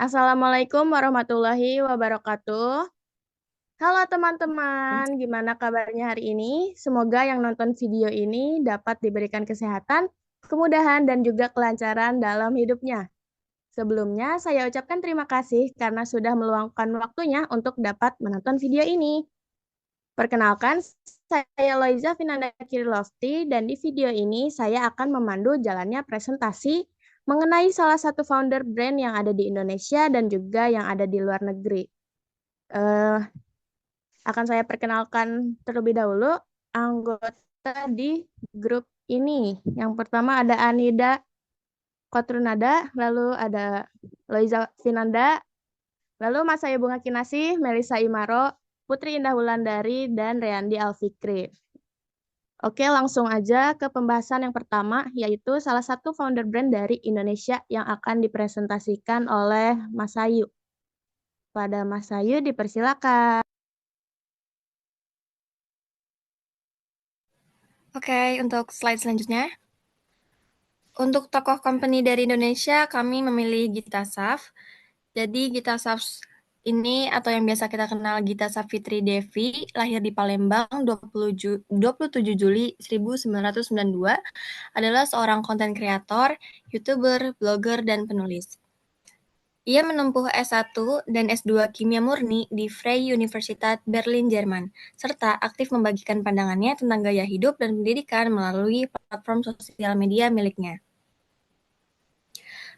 Assalamualaikum warahmatullahi wabarakatuh. Halo teman-teman, gimana kabarnya hari ini? Semoga yang nonton video ini dapat diberikan kesehatan, kemudahan, dan juga kelancaran dalam hidupnya. Sebelumnya, saya ucapkan terima kasih karena sudah meluangkan waktunya untuk dapat menonton video ini. Perkenalkan, saya Loiza Finanda Kirilofti dan di video ini saya akan memandu jalannya presentasi mengenai salah satu founder brand yang ada di Indonesia dan juga yang ada di luar negeri. Eh, akan saya perkenalkan terlebih dahulu anggota di grup ini. Yang pertama ada Anida Kotrunada, lalu ada Loiza Finanda, lalu Mas Saya Bunga Kinasih, Melisa Imaro, Putri Indah Wulandari, dan Reandi Alfikri. Oke, langsung aja ke pembahasan yang pertama, yaitu salah satu founder brand dari Indonesia yang akan dipresentasikan oleh Mas Ayu. Pada Mas Ayu dipersilakan. Oke, untuk slide selanjutnya. Untuk tokoh company dari Indonesia, kami memilih Gita Saf. Jadi Gita Saf ini atau yang biasa kita kenal Gita Savitri Devi, lahir di Palembang 27 Juli 1992, adalah seorang konten kreator, YouTuber, blogger, dan penulis. Ia menempuh S1 dan S2 Kimia Murni di Freie Universität Berlin, Jerman, serta aktif membagikan pandangannya tentang gaya hidup dan pendidikan melalui platform sosial media miliknya.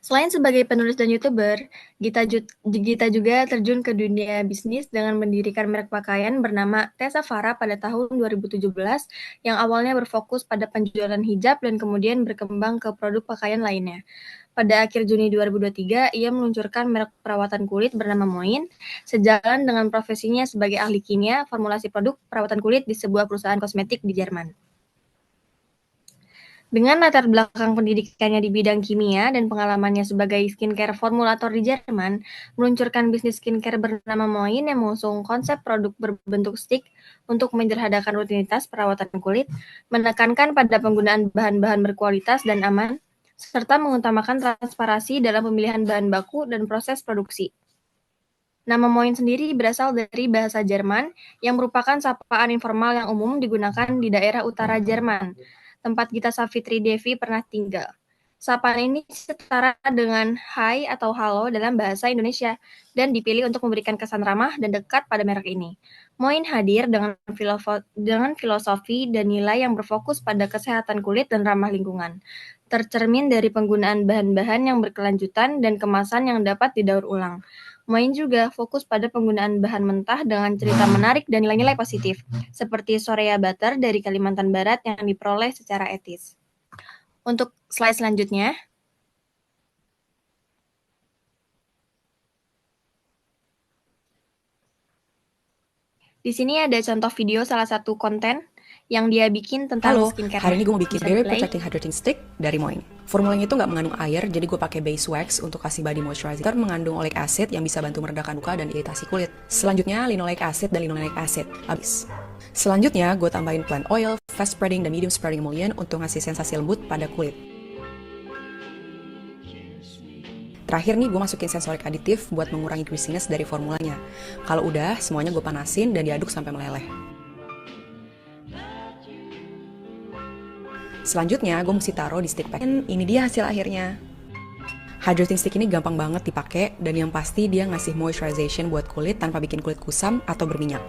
Selain sebagai penulis dan YouTuber, Gita juga terjun ke dunia bisnis dengan mendirikan merek pakaian bernama Tessa Farah pada tahun 2017 yang awalnya berfokus pada penjualan hijab dan kemudian berkembang ke produk pakaian lainnya. Pada akhir Juni 2023, ia meluncurkan merek perawatan kulit bernama Moin, sejalan dengan profesinya sebagai ahli kimia formulasi produk perawatan kulit di sebuah perusahaan kosmetik di Jerman. Dengan latar belakang pendidikannya di bidang kimia dan pengalamannya sebagai skincare formulator di Jerman, meluncurkan bisnis skincare bernama Moin yang mengusung konsep produk berbentuk stick untuk menyederhanakan rutinitas perawatan kulit, menekankan pada penggunaan bahan-bahan berkualitas dan aman, serta mengutamakan transparansi dalam pemilihan bahan baku dan proses produksi. Nama Moin sendiri berasal dari bahasa Jerman yang merupakan sapaan informal yang umum digunakan di daerah utara Jerman, tempat Gita Savitri Devi pernah tinggal. Sapaan ini setara dengan hai atau halo dalam bahasa Indonesia dan dipilih untuk memberikan kesan ramah dan dekat pada merek ini. Moin hadir dengan filosofi dan nilai yang berfokus pada kesehatan kulit dan ramah lingkungan, tercermin dari penggunaan bahan-bahan yang berkelanjutan dan kemasan yang dapat didaur ulang. Moin juga fokus pada penggunaan bahan mentah dengan cerita menarik dan nilai-nilai positif, seperti Soraya Butter dari Kalimantan Barat yang diperoleh secara etis. Untuk slide selanjutnya, di sini ada contoh video salah satu konten yang dia bikin tentang Halo, hari skincare-nya. ini gue mau bikin Bisa Berry di-play. Protecting Hydrating Stick dari Moin. Formulanya itu nggak mengandung air, jadi gue pakai base wax untuk kasih body moisturizer. Mengandung oleic acid yang bisa bantu meredakan luka dan iritasi kulit. Selanjutnya, linoleic acid dan linoleic acid. Habis. Selanjutnya, gue tambahin plant oil, fast spreading, dan medium spreading emollient untuk ngasih sensasi lembut pada kulit. Terakhir nih, gue masukin sensoric aditif buat mengurangi greasiness dari formulanya. Kalau udah, semuanya gue panasin dan diaduk sampai meleleh. Selanjutnya, gue mesti taruh di stick pack. Ini dia hasil akhirnya. Hydrating stick ini gampang banget dipakai dan yang pasti dia ngasih moisturization buat kulit tanpa bikin kulit kusam atau berminyak.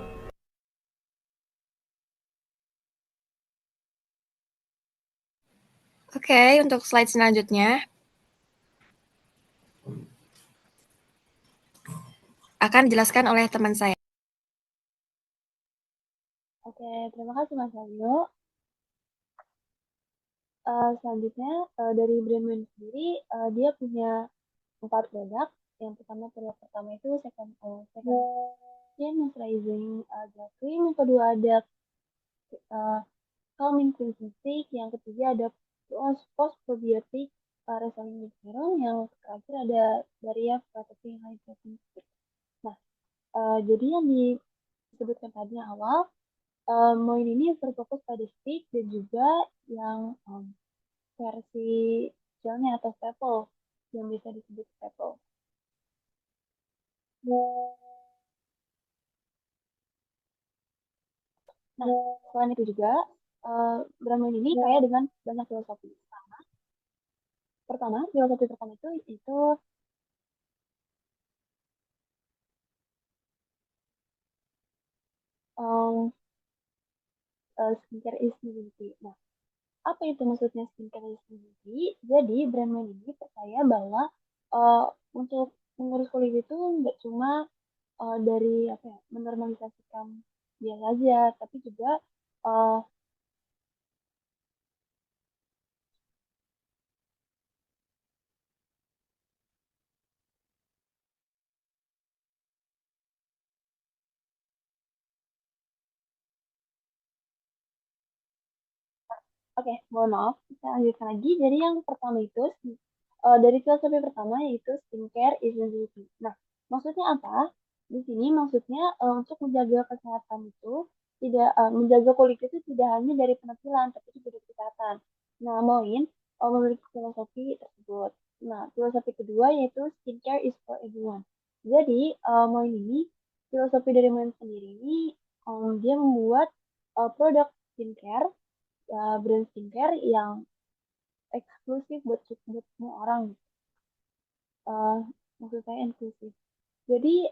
Oke, untuk slide selanjutnya akan dijelaskan oleh teman saya. Oke, terima kasih Mas Aryo. Selanjutnya dari Brandman sendiri, dia punya 4 produk. Yang produk pertama itu second skin moisturizing gel cream. Yang kedua ada calming cleansing stick. Yang ketiga ada post probiotic restoring serum. Yang terakhir ada Barrier protecting hydrating stick. Nah, jadi yang disebutkan tadi awal, Moin ini berfokus pada stick dan juga yang versi gelnya atau staple yang bisa disebut staple. Nah, selain itu juga, brand Moin ini kaya dengan banyak filosofi. Filosofi pertama itu um, skincare is beauty. Nah, apa itu maksudnya skincare is beauty? Jadi brand Moin ini percaya bahwa uh, untuk mengurus kulit itu nggak cuma dari apa ya, menormalisasikan dia saja, tapi juga uh, oke, mohon maaf, kita lanjutkan lagi. Jadi yang pertama itu dari filosofi pertama yaitu skincare is beauty. Nah, maksudnya apa? Di sini maksudnya untuk menjaga kesehatan itu tidak menjaga kulit itu tidak hanya dari penampilan tapi juga dari kesehatan. Nah, Moin memiliki filosofi tersebut. Nah, filosofi kedua yaitu skincare is for everyone. Jadi, Moin ini filosofi dari Moin sendiri ini dia membuat produk skincare brand skincare yang eksklusif buat semua orang. Uh, Maksud saya inklusif. Jadi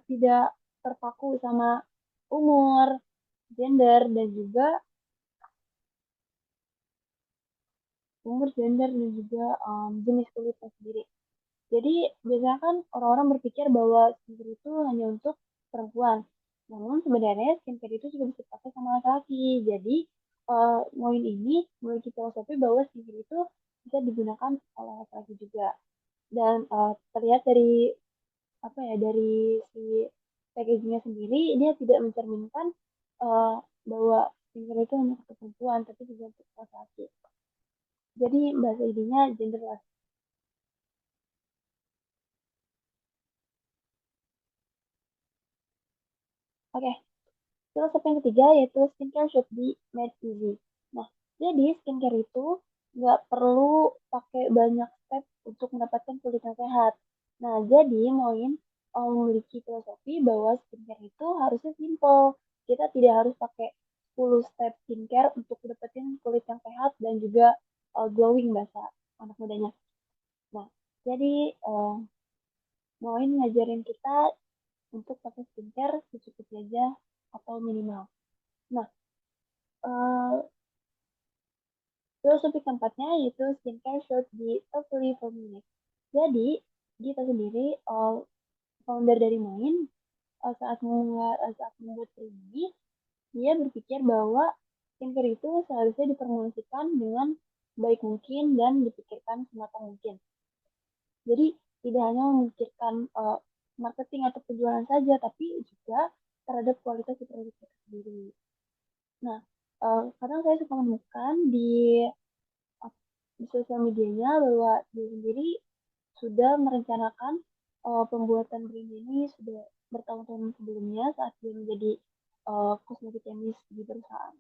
tidak terpaku sama umur, gender dan juga jenis kulitnya sendiri. Jadi biasanya kan orang-orang berpikir bahwa skincare itu hanya untuk perempuan. Namun sebenarnya skincare itu juga bisa dipakai sama laki-laki. Jadi Moin ini memiliki filosofi bahwa skincare itu bisa digunakan oleh laki-laki juga. Dan terlihat dari apa ya dari si packagingnya sendiri dia tidak mencerminkan uh, bahwa skincare itu hanya untuk perempuan tapi juga untuk laki-laki. Jadi bahasa idenya genderless. Oke, filosofi yang ketiga yaitu skincare should be made easy. Nah, jadi skincare itu nggak perlu pakai banyak step untuk mendapatkan kulit yang sehat. Nah, jadi Moin memiliki filosofi bahwa skincare itu harusnya simple. Kita tidak harus pakai 10 step skincare untuk dapetin kulit yang sehat dan juga glowing bahasa anak mudanya. Nah, jadi Moin ngajarin kita untuk pakai skincare secukupnya aja atau minimal. Nah, eh, filosofi keempatnya yaitu skincare should be totally formulated. Jadi, kita sendiri, founder dari Moin, saat membuat krim ini, dia berpikir bahwa skincare itu seharusnya dipromosikan dengan baik mungkin dan dipikirkan sematang mungkin. Jadi, tidak hanya memikirkan marketing atau penjualan saja, tapi juga terhadap kualitas produk itu sendiri. Nah, kadang saya suka menemukan di sosial medianya bahwa dia sendiri sudah merencanakan pembuatan brand ini sudah bertahun-tahun sebelumnya saat dia menjadi kosmetik chemist di perusahaan.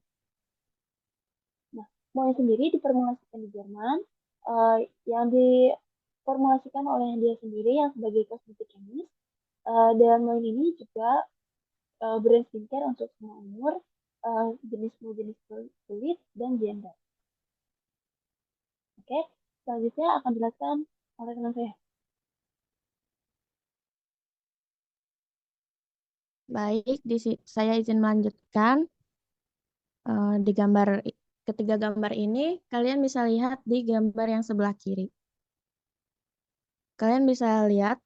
Nah, Moe sendiri diformulasikan di Jerman, yang diformulasikan oleh dia sendiri yang sebagai kosmetik chemist, dan Moe ini juga brand skincare untuk semua umur, jenis kulit, dan gender. Oke, selanjutnya akan dijelaskan oleh teman saya. Baik, saya izin melanjutkan. Di ketiga gambar ini, kalian bisa lihat di gambar yang sebelah kiri. Kalian bisa lihat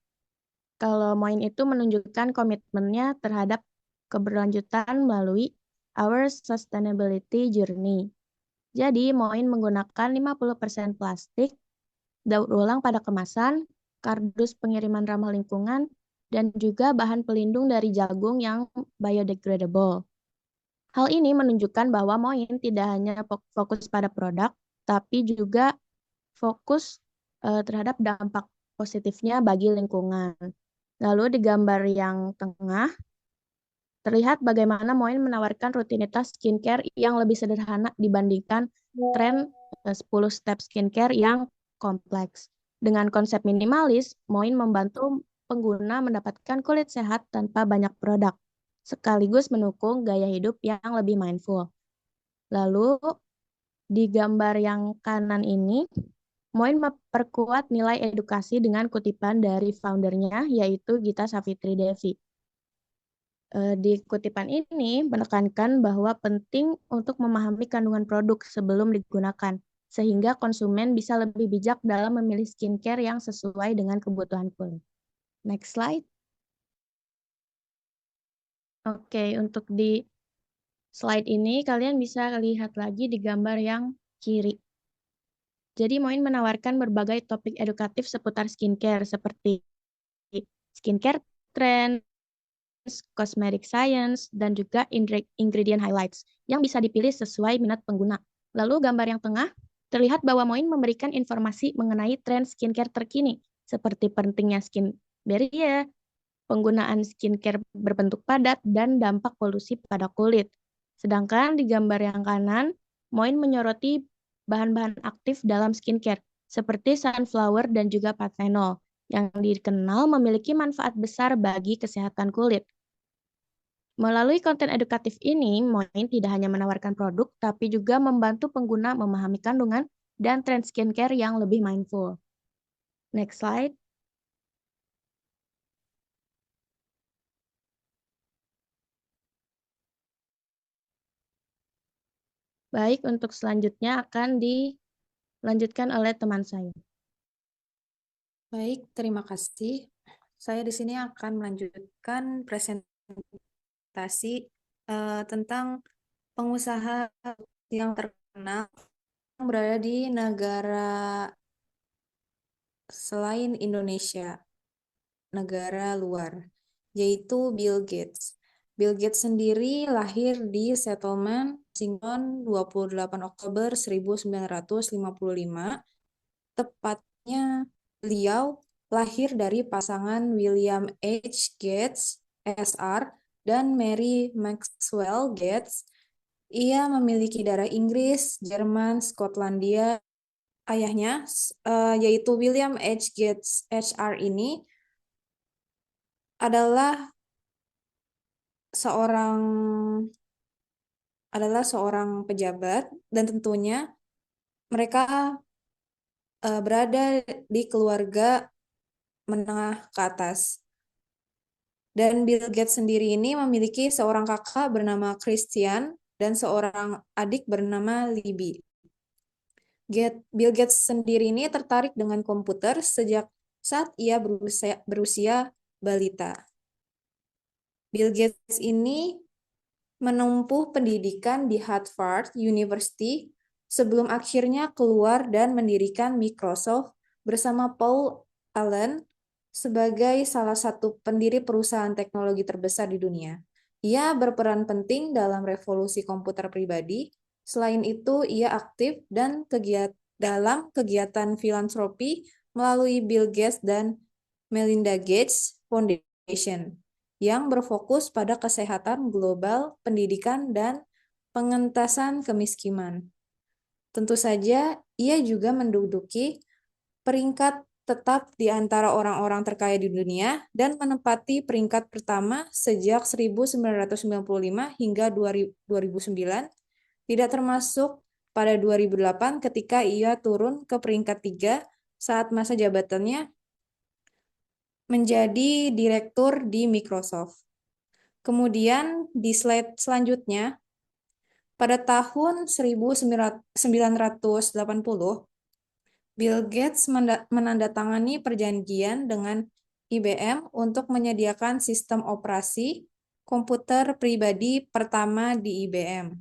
kalau Moin itu menunjukkan komitmennya terhadap keberlanjutan melalui Our Sustainability Journey. Jadi, Moin menggunakan 50% plastik, daur ulang pada kemasan, kardus pengiriman ramah lingkungan, dan juga bahan pelindung dari jagung yang biodegradable. Hal ini menunjukkan bahwa Moin tidak hanya fokus pada produk, tapi juga fokus terhadap dampak positifnya bagi lingkungan. Lalu di gambar yang tengah, terlihat bagaimana Moin menawarkan rutinitas skincare yang lebih sederhana dibandingkan tren 10 step skincare yang kompleks. Dengan konsep minimalis, Moin membantu pengguna mendapatkan kulit sehat tanpa banyak produk, sekaligus mendukung gaya hidup yang lebih mindful. Lalu, di gambar yang kanan ini, Moin memperkuat nilai edukasi dengan kutipan dari foundernya, yaitu Gita Savitri Devi. Di kutipan ini menekankan bahwa penting untuk memahami kandungan produk sebelum digunakan, sehingga konsumen bisa lebih bijak dalam memilih skincare yang sesuai dengan kebutuhan kulit. Next slide. Oke, untuk di slide ini kalian bisa lihat lagi di gambar yang kiri. Jadi Moin menawarkan berbagai topik edukatif seputar skincare seperti skincare trend, cosmetic science, dan juga ingredient highlights yang bisa dipilih sesuai minat pengguna. Lalu gambar yang tengah terlihat bahwa Moin memberikan informasi mengenai tren skincare terkini seperti pentingnya skin barrier, penggunaan skincare berbentuk padat, dan dampak polusi pada kulit. Sedangkan di gambar yang kanan, Moin menyoroti bahan-bahan aktif dalam skincare, seperti sunflower dan juga pantenol, yang dikenal memiliki manfaat besar bagi kesehatan kulit. Melalui konten edukatif ini, Moin tidak hanya menawarkan produk, tapi juga membantu pengguna memahami kandungan dan tren skincare yang lebih mindful. Next slide. Baik, untuk selanjutnya akan dilanjutkan oleh teman saya. Baik, terima kasih. Saya di sini akan melanjutkan presentasi tentang pengusaha yang terkenal yang berada di negara selain Indonesia, negara luar, yaitu Bill Gates. Bill Gates sendiri lahir di settlement Washington 28 Oktober 1955. Tepatnya beliau lahir dari pasangan William H. Gates, SR, dan Mary Maxwell Gates. Ia memiliki darah Inggris, Jerman, Skotlandia. Ayahnya, yaitu William H. Gates, HR ini adalah seorang pejabat, dan tentunya mereka berada di keluarga menengah ke atas. Dan Bill Gates sendiri ini memiliki seorang kakak bernama Christian dan seorang adik bernama Libby. Bill Gates sendiri ini tertarik dengan komputer sejak saat ia berusia balita. Bill Gates ini menempuh pendidikan di Harvard University sebelum akhirnya keluar dan mendirikan Microsoft bersama Paul Allen sebagai salah satu pendiri perusahaan teknologi terbesar di dunia. Ia berperan penting dalam revolusi komputer pribadi. Selain itu, ia aktif dalam kegiatan filantropi melalui Bill Gates dan Melinda Gates Foundation yang berfokus pada kesehatan global, pendidikan, dan pengentasan kemiskinan. Tentu saja, ia juga menduduki peringkat tetap di antara orang-orang terkaya di dunia dan menempati peringkat pertama sejak 1995 hingga 2009, tidak termasuk pada 2008 ketika ia turun ke peringkat 3 saat masa jabatannya menjadi direktur di Microsoft. Kemudian di slide selanjutnya, pada tahun 1980, Bill Gates menandatangani perjanjian dengan IBM untuk menyediakan sistem operasi komputer pribadi pertama di IBM.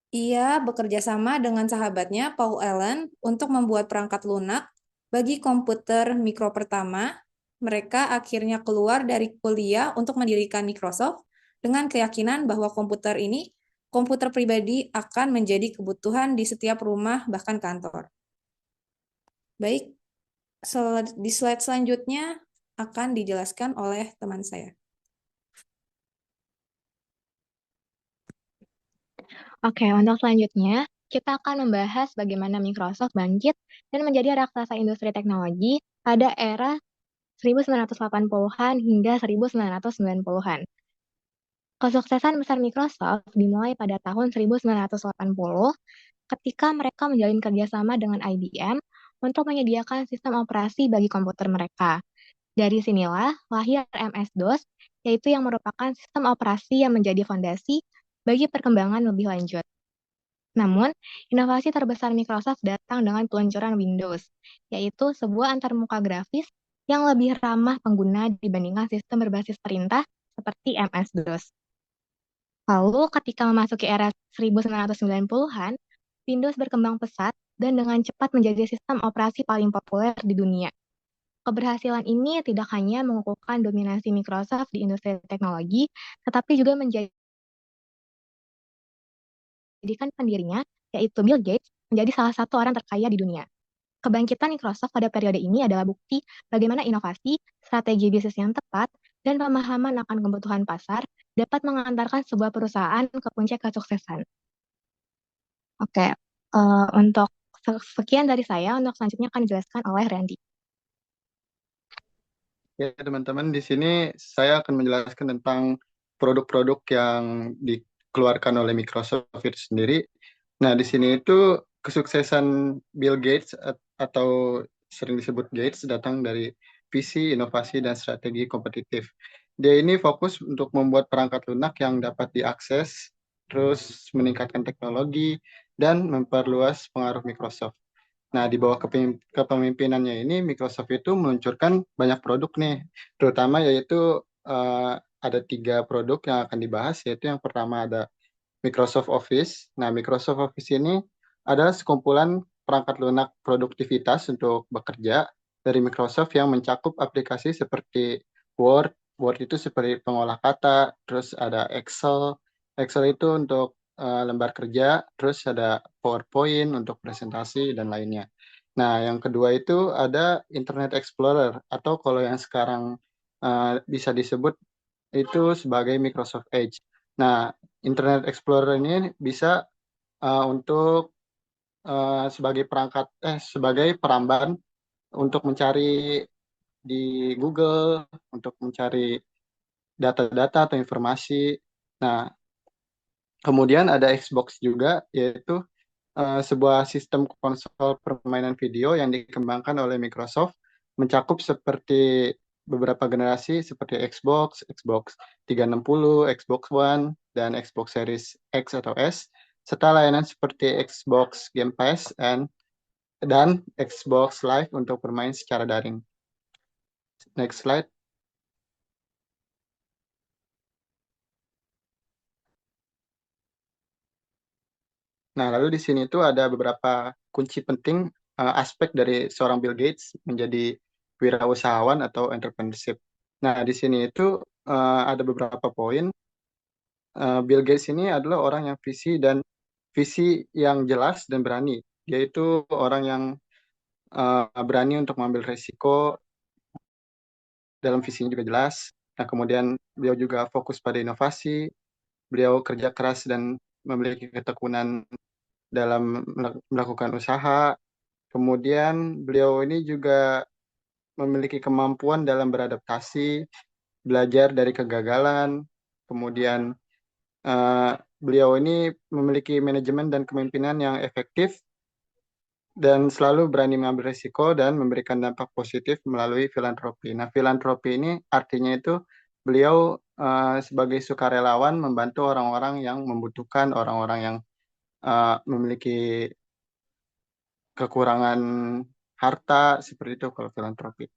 Ia bekerja sama dengan sahabatnya Paul Allen untuk membuat perangkat lunak bagi komputer mikro pertama. Mereka akhirnya keluar dari kuliah untuk mendirikan Microsoft dengan keyakinan bahwa komputer pribadi akan menjadi kebutuhan di setiap rumah, bahkan kantor. Baik, di slide selanjutnya akan dijelaskan oleh teman saya. Oke, untuk selanjutnya, kita akan membahas bagaimana Microsoft bangkit dan menjadi raksasa industri teknologi pada era 1980-an hingga 1990-an. Kesuksesan besar Microsoft dimulai pada tahun 1980 ketika mereka menjalin kerjasama dengan IBM untuk menyediakan sistem operasi bagi komputer mereka. Dari sinilah lahir MS-DOS, yaitu yang merupakan sistem operasi yang menjadi fondasi bagi perkembangan lebih lanjut. Namun, inovasi terbesar Microsoft datang dengan peluncuran Windows, yaitu sebuah antarmuka grafis yang lebih ramah pengguna dibandingkan sistem berbasis perintah seperti MS-DOS. Lalu, ketika memasuki era 1990-an, Windows berkembang pesat dan dengan cepat menjadi sistem operasi paling populer di dunia. Keberhasilan ini tidak hanya mengukuhkan dominasi Microsoft di industri teknologi, tetapi juga menjadikan pendirinya, yaitu Bill Gates, menjadi salah satu orang terkaya di dunia. Kebangkitan Microsoft pada periode ini adalah bukti bagaimana inovasi, strategi bisnis yang tepat, dan pemahaman akan kebutuhan pasar dapat mengantarkan sebuah perusahaan ke puncak kesuksesan. Oke, untuk sekian dari saya, untuk selanjutnya akan dijelaskan oleh Randy. Ya, teman-teman, di sini saya akan menjelaskan tentang produk-produk yang dikeluarkan oleh Microsoft itu sendiri. Nah, di sini itu kesuksesan Bill Gates atau sering disebut Gates datang dari visi, inovasi, dan strategi kompetitif. Dia ini fokus untuk membuat perangkat lunak yang dapat diakses, terus meningkatkan teknologi, dan memperluas pengaruh Microsoft. Nah, di bawah kepemimpinannya ini, Microsoft itu meluncurkan banyak produk nih, terutama yaitu ada 3 produk yang akan dibahas, yaitu yang pertama ada Microsoft Office. Nah, Microsoft Office ini adalah sekumpulan perangkat lunak produktivitas untuk bekerja dari Microsoft yang mencakup aplikasi seperti Word. Word itu seperti pengolah kata, terus ada Excel. Excel itu untuk lembar kerja, terus ada PowerPoint untuk presentasi dan lainnya. Nah, yang kedua itu ada Internet Explorer, atau kalau yang sekarang bisa disebut itu sebagai Microsoft Edge. Nah, Internet Explorer ini bisa untuk sebagai peramban untuk mencari di Google, untuk mencari data-data atau informasi. Nah, kemudian ada Xbox juga, yaitu sebuah sistem konsol permainan video yang dikembangkan oleh Microsoft, mencakup seperti beberapa generasi seperti Xbox, Xbox 360, Xbox One, dan Xbox Series X atau S, serta layanan seperti Xbox Game Pass dan Xbox Live untuk bermain secara daring. Next slide. Nah, lalu di sini itu ada beberapa kunci penting aspek dari seorang Bill Gates menjadi wirausahawan atau entrepreneurship. Nah, di sini itu ada beberapa poin. Bill Gates ini adalah orang yang visi yang jelas dan berani. Dia itu orang yang berani untuk mengambil resiko, dalam visinya juga jelas. Nah, kemudian beliau juga fokus pada inovasi, beliau kerja keras dan memiliki ketekunan dalam melakukan usaha. Kemudian beliau ini juga memiliki kemampuan dalam beradaptasi, belajar dari kegagalan. Kemudian beliau ini memiliki manajemen dan kepemimpinan yang efektif dan selalu berani mengambil risiko dan memberikan dampak positif melalui filantropi. Nah, filantropi ini artinya itu beliau sebagai sukarelawan membantu orang-orang yang membutuhkan, orang-orang yang memiliki kekurangan harta, seperti itu kalau filantropi.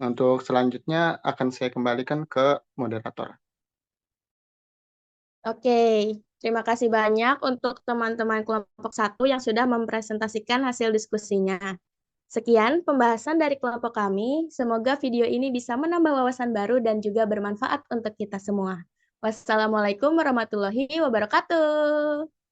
Untuk selanjutnya akan saya kembalikan ke moderator. Oke, terima kasih banyak untuk teman-teman kelompok 1 yang sudah mempresentasikan hasil diskusinya. Sekian pembahasan dari kelompok kami. Semoga video ini bisa menambah wawasan baru dan juga bermanfaat untuk kita semua. Wassalamualaikum warahmatullahi wabarakatuh.